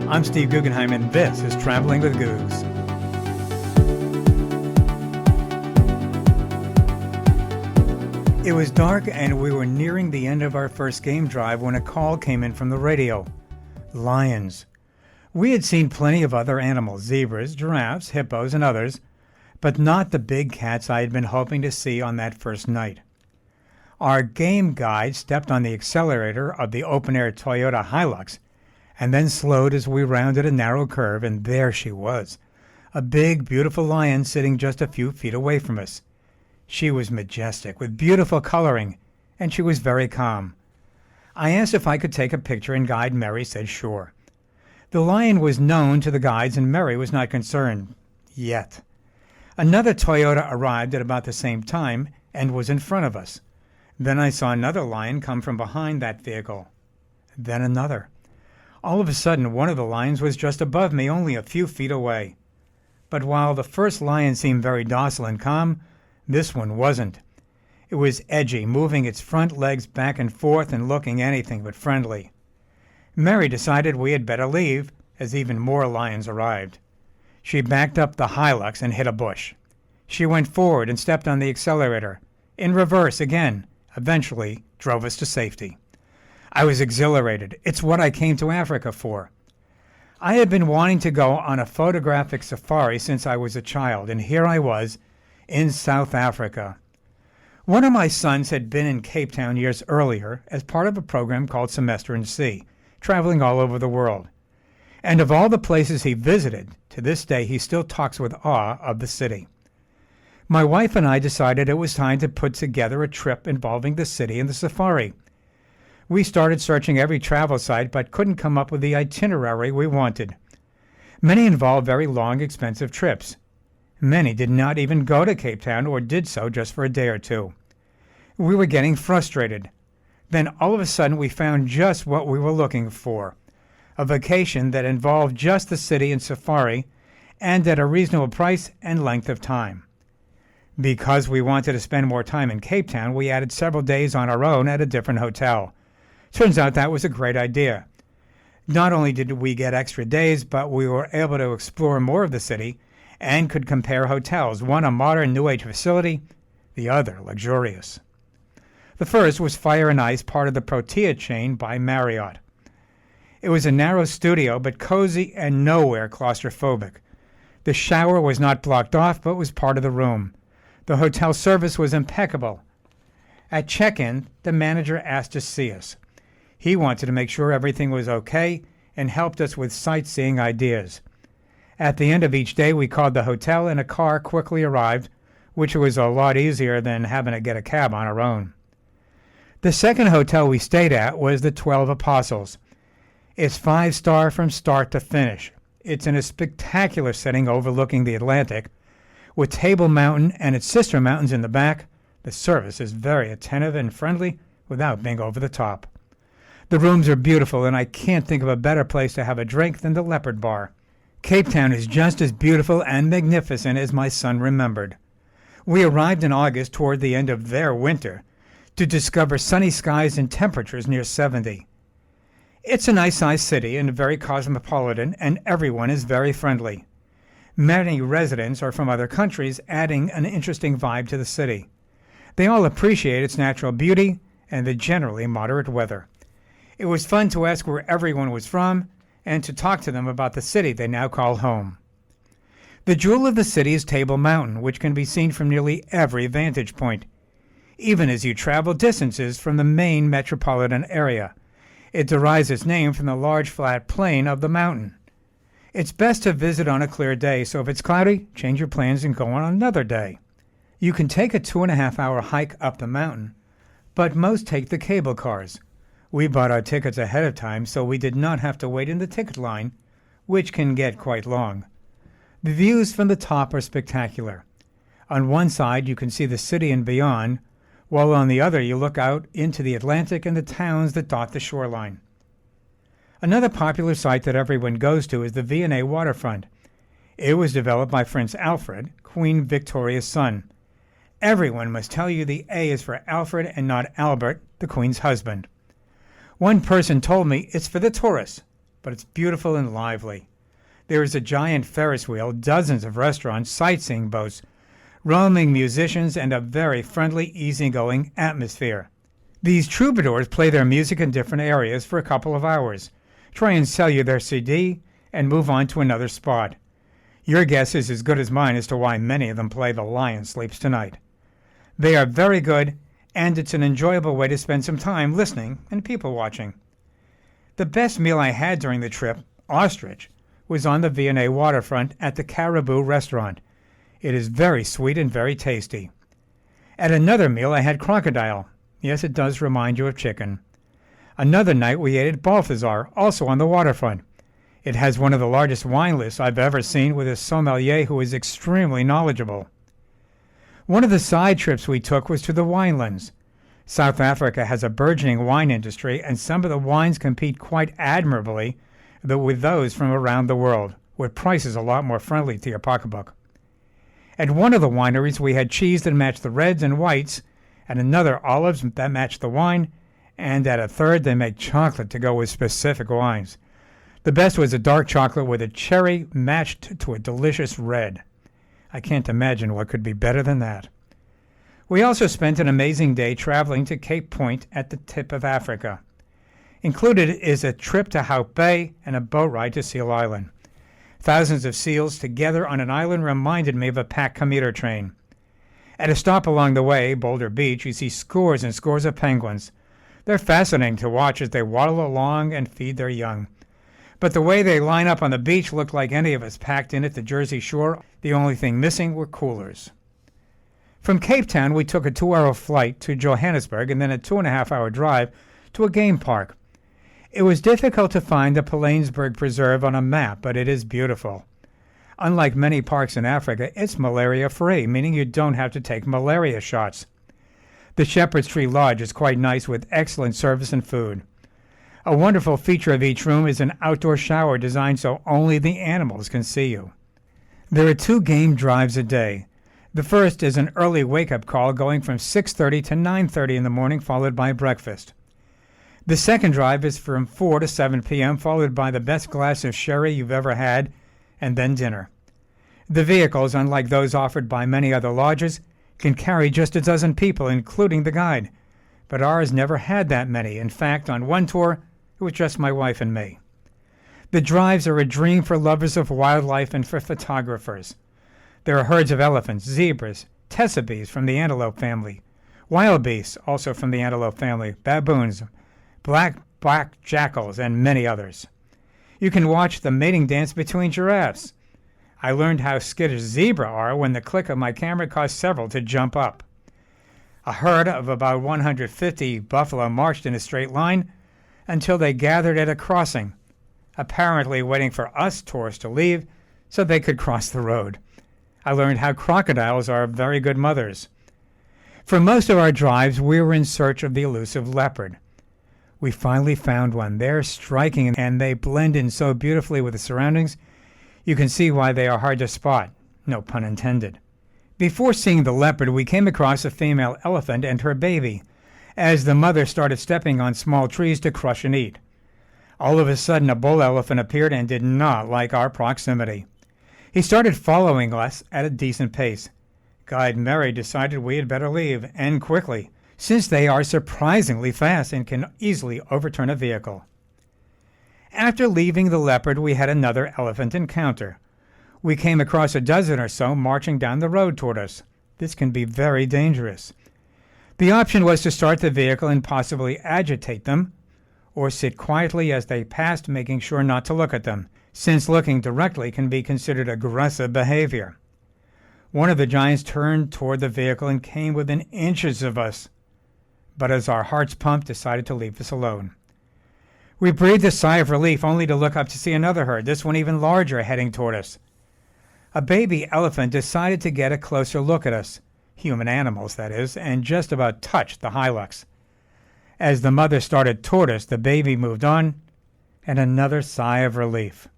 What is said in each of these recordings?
I'm Steve Guggenheim, and this is Traveling with Goose. It was dark, and we were nearing the end of our first game drive when a call came in from the radio. Lions. We had seen plenty of other animals, zebras, giraffes, hippos, and others, but not the big cats I had been hoping to see on that first night. Our game guide stepped on the accelerator of the open-air Toyota Hilux and then slowed as we rounded a narrow curve, and there she was, a big, beautiful lion sitting just a few feet away from us. She was majestic, with beautiful coloring, and she was very calm. I asked if I could take a picture, and Guide Mary said sure. The lion was known to the guides, and Mary was not concerned. Yet. Another Toyota arrived at about the same time and was in front of us. Then I saw another lion come from behind that vehicle. Then another. All of a sudden, one of the lions was just above me, only a few feet away. But while the first lion seemed very docile and calm, this one wasn't. It was edgy, moving its front legs back and forth and looking anything but friendly. Mary decided we had better leave, as even more lions arrived. She backed up the Hilux and hit a bush. She went forward and stepped on the accelerator. In reverse again, eventually drove us to safety. I was exhilarated. It's what I came to Africa for. I had been wanting to go on a photographic safari since I was a child, and here I was in South Africa. One of my sons had been in Cape Town years earlier as part of a program called Semester in Sea, traveling all over the world. And of all the places he visited, to this day he still talks with awe of the city. My wife and I decided it was time to put together a trip involving the city and the safari. We started searching every travel site but couldn't come up with the itinerary we wanted. Many involved very long, expensive trips. Many did not even go to Cape Town or did so just for a day or two. We were getting frustrated. Then all of a sudden we found just what we were looking for. A vacation that involved just the city and safari and at a reasonable price and length of time. Because we wanted to spend more time in Cape Town, we added several days on our own at a different hotel. Turns out that was a great idea. Not only did we get extra days, but we were able to explore more of the city and could compare hotels, one a modern New Age facility, the other luxurious. The first was Fire and Ice, part of the Protea chain by Marriott. It was a narrow studio, but cozy and nowhere claustrophobic. The shower was not blocked off, but was part of the room. The hotel service was impeccable. At check-in, the manager asked to see us. He wanted to make sure everything was okay and helped us with sightseeing ideas. At the end of each day, we called the hotel and a car quickly arrived, which was a lot easier than having to get a cab on our own. The second hotel we stayed at was the 12 Apostles. It's 5-star from start to finish. It's in a spectacular setting overlooking the Atlantic. With Table Mountain and its sister mountains in the back, the service is very attentive and friendly without being over the top. The rooms are beautiful, and I can't think of a better place to have a drink than the Leopard Bar. Cape Town is just as beautiful and magnificent as my son remembered. We arrived in August toward the end of their winter to discover sunny skies and temperatures near 70. It's a nice-sized city and very cosmopolitan, and everyone is very friendly. Many residents are from other countries, adding an interesting vibe to the city. They all appreciate its natural beauty and the generally moderate weather. It was fun to ask where everyone was from and to talk to them about the city they now call home. The jewel of the city is Table Mountain, which can be seen from nearly every vantage point, even as you travel distances from the main metropolitan area. It derives its name from the large flat plain of the mountain. It's best to visit on a clear day, so if it's cloudy, change your plans and go on another day. You can take a 2.5-hour hike up the mountain, but most take the cable cars. We bought our tickets ahead of time, so we did not have to wait in the ticket line, which can get quite long. The views from the top are spectacular. On one side, you can see the city and beyond, while on the other you look out into the Atlantic and the towns that dot the shoreline. Another popular site that everyone goes to is the V&A waterfront. It was developed by Prince Alfred, Queen Victoria's son. Everyone must tell you the A is for Alfred and not Albert, the Queen's husband. One person told me it's for the tourists, but it's beautiful and lively. There is a giant Ferris wheel, dozens of restaurants, sightseeing boats, roaming musicians, and a very friendly, easygoing atmosphere. These troubadours play their music in different areas for a couple of hours, try and sell you their CD, and move on to another spot. Your guess is as good as mine as to why many of them play The Lion Sleeps Tonight. They are very good, and it's an enjoyable way to spend some time listening and people watching. The best meal I had during the trip, ostrich, was on the V&A waterfront at the Caribou restaurant. It is very sweet and very tasty. At another meal I had crocodile. Yes, it does remind you of chicken. Another night we ate at Balthazar, also on the waterfront. It has one of the largest wine lists I've ever seen, with a sommelier who is extremely knowledgeable. One of the side trips we took was to the winelands. South Africa has a burgeoning wine industry, and some of the wines compete quite admirably with those from around the world, with prices a lot more friendly to your pocketbook. At one of the wineries we had cheese that matched the reds and whites, at another olives that matched the wine, and at a third they make chocolate to go with specific wines. The best was a dark chocolate with a cherry matched to a delicious red. I can't imagine what could be better than that. We also spent an amazing day traveling to Cape Point at the tip of Africa. Included is a trip to Hout Bay and a boat ride to Seal Island. Thousands of seals together on an island reminded me of a packed commuter train. At a stop along the way, Boulder Beach, you see scores and scores of penguins. They're fascinating to watch as they waddle along and feed their young. But the way they line up on the beach looked like any of us packed in at the Jersey Shore. The only thing missing were coolers. From Cape Town, we took a 2-hour flight to Johannesburg and then a 2.5-hour drive to a game park. It was difficult to find the Palansburg Preserve on a map, but it is beautiful. Unlike many parks in Africa, it's malaria-free, meaning you don't have to take malaria shots. The Shepherd's Tree Lodge is quite nice with excellent service and food. A wonderful feature of each room is an outdoor shower designed so only the animals can see you. There are 2 game drives a day. The first is an early wake-up call going from 6:30 to 9:30 in the morning, followed by breakfast. The second drive is from 4 to 7 p.m., followed by the best glass of sherry you've ever had, and then dinner. The vehicles, unlike those offered by many other lodges, can carry just a dozen people, including the guide. But ours never had that many. In fact, on one tour, it was just my wife and me. The drives are a dream for lovers of wildlife and for photographers. There are herds of elephants, zebras, tessabes from the antelope family, wild beasts also from the antelope family, baboons, black jackals, and many others. You can watch the mating dance between giraffes. I learned how skittish zebra are when the click of my camera caused several to jump up. A herd of about 150 buffalo marched in a straight line until they gathered at a crossing, apparently waiting for us tourists to leave so they could cross the road. I learned how crocodiles are very good mothers. For most of our drives, we were in search of the elusive leopard. We finally found one. They're striking, and they blend in so beautifully with the surroundings, you can see why they are hard to spot. No pun intended. Before seeing the leopard, we came across a female elephant and her baby, as the mother started stepping on small trees to crush and eat. All of a sudden, a bull elephant appeared and did not like our proximity. He started following us at a decent pace. Guide Mary decided we had better leave, and quickly, since they are surprisingly fast and can easily overturn a vehicle. After leaving the leopard, we had another elephant encounter. We came across a dozen or so marching down the road toward us. This can be very dangerous. The option was to start the vehicle and possibly agitate them, or sit quietly as they passed, making sure not to look at them, since looking directly can be considered aggressive behavior. One of the giants turned toward the vehicle and came within inches of us, but as our hearts pumped, decided to leave us alone. We breathed a sigh of relief only to look up to see another herd, this one even larger, heading toward us. A baby elephant decided to get a closer look at us, human animals that is, and just about touched the Hilux. As the mother started toward us, the baby moved on, and another sigh of relief.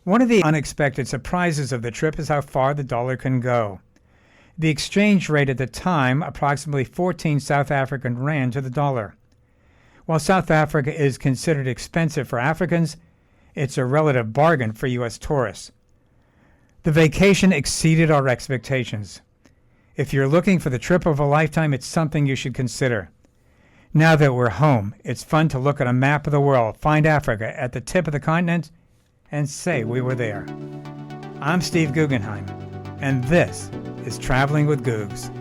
One of the unexpected surprises of the trip is how far the dollar can go. The exchange rate at the time, approximately 14 South African rand to the dollar. While South Africa is considered expensive for Africans, It's a relative bargain for U.S. tourists. The vacation exceeded our expectations. If you're looking for the trip of a lifetime, it's something you should consider. Now that we're home, it's fun to look at a map of the world, find Africa at the tip of the continent, and say we were there. I'm Steve Guggenheim, and this is Traveling with Googs.